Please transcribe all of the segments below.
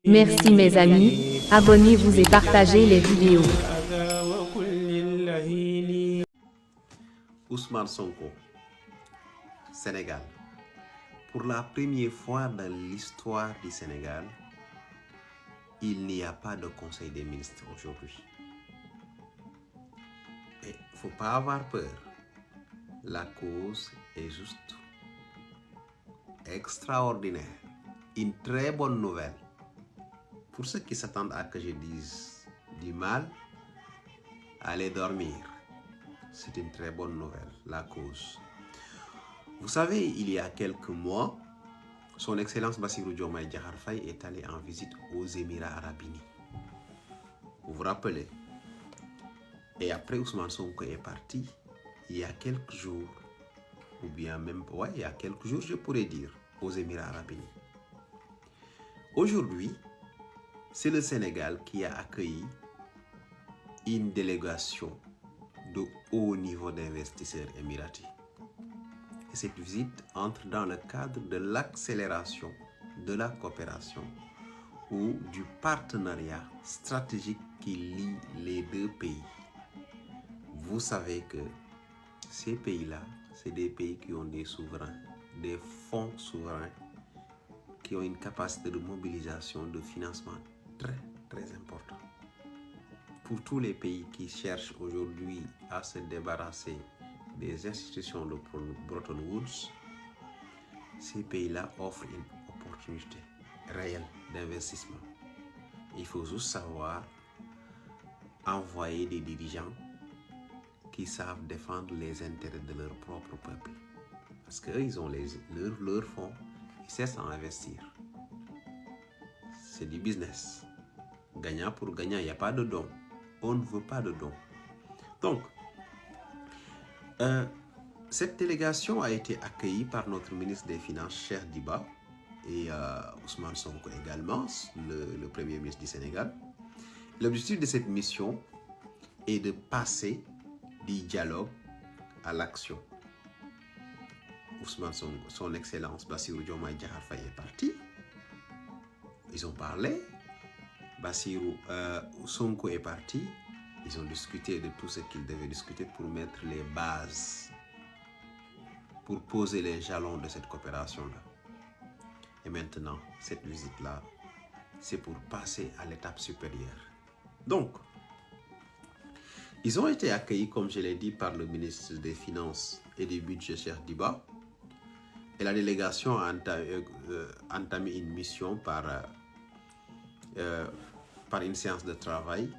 Merci mes amis, abonnez-vous et partagez les vidéos. Ousmane Sonko, Sénégal. Pour la première fois dans l'histoire du Sénégal, il n'y a pas de conseil des ministres aujourd'hui. Et il ne faut pas avoir peur. La cause est juste extraordinaire. Une très bonne nouvelle. Pour ceux qui s'attendent à que je dise du mal, allez dormir. C'est une très bonne nouvelle, la cause. Vous savez, il y a quelques mois, son Excellence Bassirou Diomaye Diakhar Faye est allé en visite aux Émirats Arabes Unis. Vous vous rappelez? Et après Ousmane Sonko est parti, il y a quelques jours, ou bien même, il y a quelques jours, je pourrais dire, aux Émirats Arabes Unis. Aujourd'hui, c'est le Sénégal qui a accueilli une délégation de haut niveau d'investisseurs émiratis. Et cette visite entre dans le cadre de l'accélération de la coopération ou du partenariat stratégique qui lie les deux pays. Vous savez que ces pays-là, c'est des pays qui ont des souverains, des fonds souverains, qui ont une capacité de mobilisation, de financement très important. Pour tous les pays qui cherchent aujourd'hui à se débarrasser des institutions de Bretton Woods, ces pays-là offrent une opportunité réelle d'investissement. Il faut juste savoir envoyer des dirigeants qui savent défendre les intérêts de leur propre peuple. Parce qu'eux, ils ont leurs fonds, ils cessent à investir. C'est du business. Gagnant pour gagnant, il n'y a pas de don. On ne veut pas de don. Donc, cette délégation a été accueillie par notre ministre des Finances, Cheikh Diba, et Ousmane Sonko également, le premier ministre du Sénégal. L'objectif de cette mission est de passer du dialogue à l'action. Ousmane Sonko, son Excellence Bassirou Diomaye Diakhar Faye est parti. Ils ont parlé. Bassirou Sonko est parti. Ils ont discuté de tout ce qu'ils devaient discuter pour mettre les bases, pour poser les jalons de cette coopération-là. Et maintenant, cette visite-là, c'est pour passer à l'étape supérieure. Donc, ils ont été accueillis, comme je l'ai dit, par le ministre des Finances et du Budget, Cheikh Diba. Et la délégation a entamé une mission par une séance de travail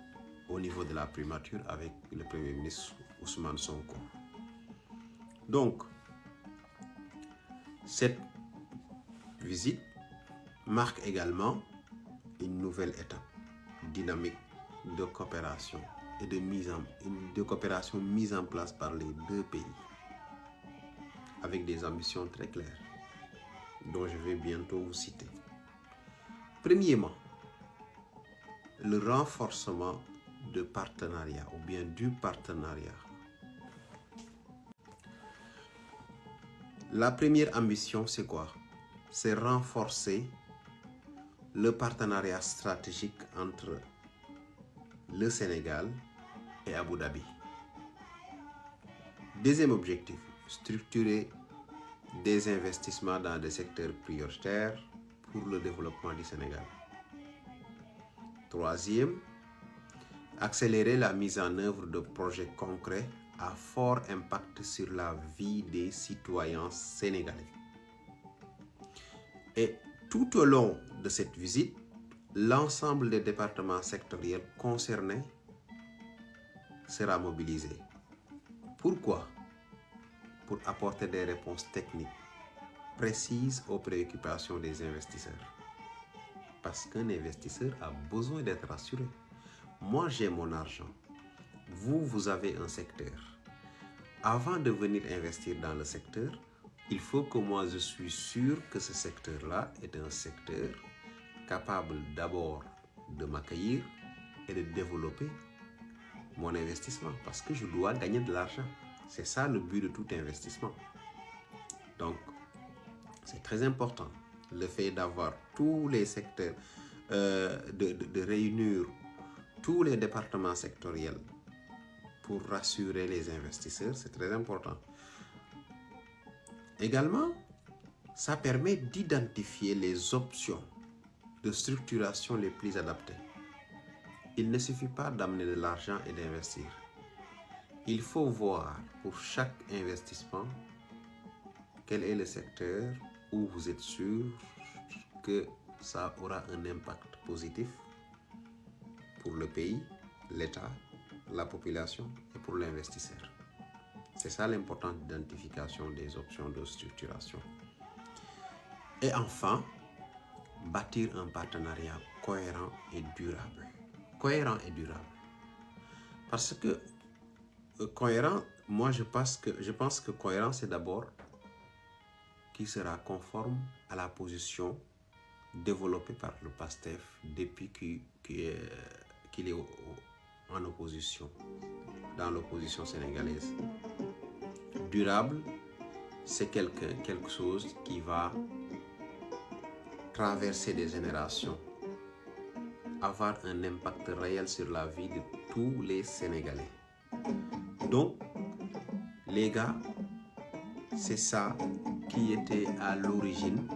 au niveau de la primature avec le Premier ministre Ousmane Sonko. Donc, cette visite marque également une nouvelle étape dynamique de coopération et de coopération mise en place par les deux pays avec des ambitions très claires dont je vais bientôt vous citer. Premièrement, le renforcement de partenariat ou bien du partenariat. La première ambition, c'est quoi? C'est renforcer le partenariat stratégique entre le Sénégal et Abu Dhabi. Deuxième objectif, structurer des investissements dans des secteurs prioritaires pour le développement du Sénégal. Troisième, accélérer la mise en œuvre de projets concrets à fort impact sur la vie des citoyens sénégalais. Et tout au long de cette visite, l'ensemble des départements sectoriels concernés sera mobilisé. Pourquoi? Pour apporter des réponses techniques précises aux préoccupations des investisseurs. Parce qu'un investisseur a besoin d'être rassuré. Moi, j'ai mon argent. Vous avez un secteur. Avant de venir investir dans le secteur, il faut que moi je suis sûr que ce secteur-là est un secteur capable d'abord de m'accueillir et de développer mon investissement parce que je dois gagner de l'argent. C'est ça le but de tout investissement. Donc, c'est très important le fait d'avoir tous les secteurs, de réunir tous les départements sectoriels pour rassurer les investisseurs, c'est très important. Également, ça permet d'identifier les options de structuration les plus adaptées. Il ne suffit pas d'amener de l'argent et d'investir. Il faut voir pour chaque investissement quel est le secteur où vous êtes sûr que ça aura un impact positif pour le pays, l'État, la population et pour l'investisseur. C'est ça l'importante identification des options de structuration. Et enfin, bâtir un partenariat cohérent et durable. Cohérent et durable. Parce que cohérent, moi je pense que cohérent, c'est d'abord qui sera conforme à la position développée par le PASTEF depuis qu'il est en opposition, dans l'opposition sénégalaise. Durable, c'est quelque chose qui va traverser des générations, avoir un impact réel sur la vie de tous les Sénégalais. Donc, les gars, c'est ça qui était à l'origine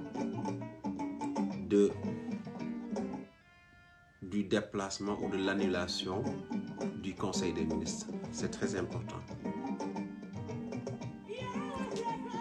du déplacement ou de l'annulation du Conseil des ministres. C'est très important.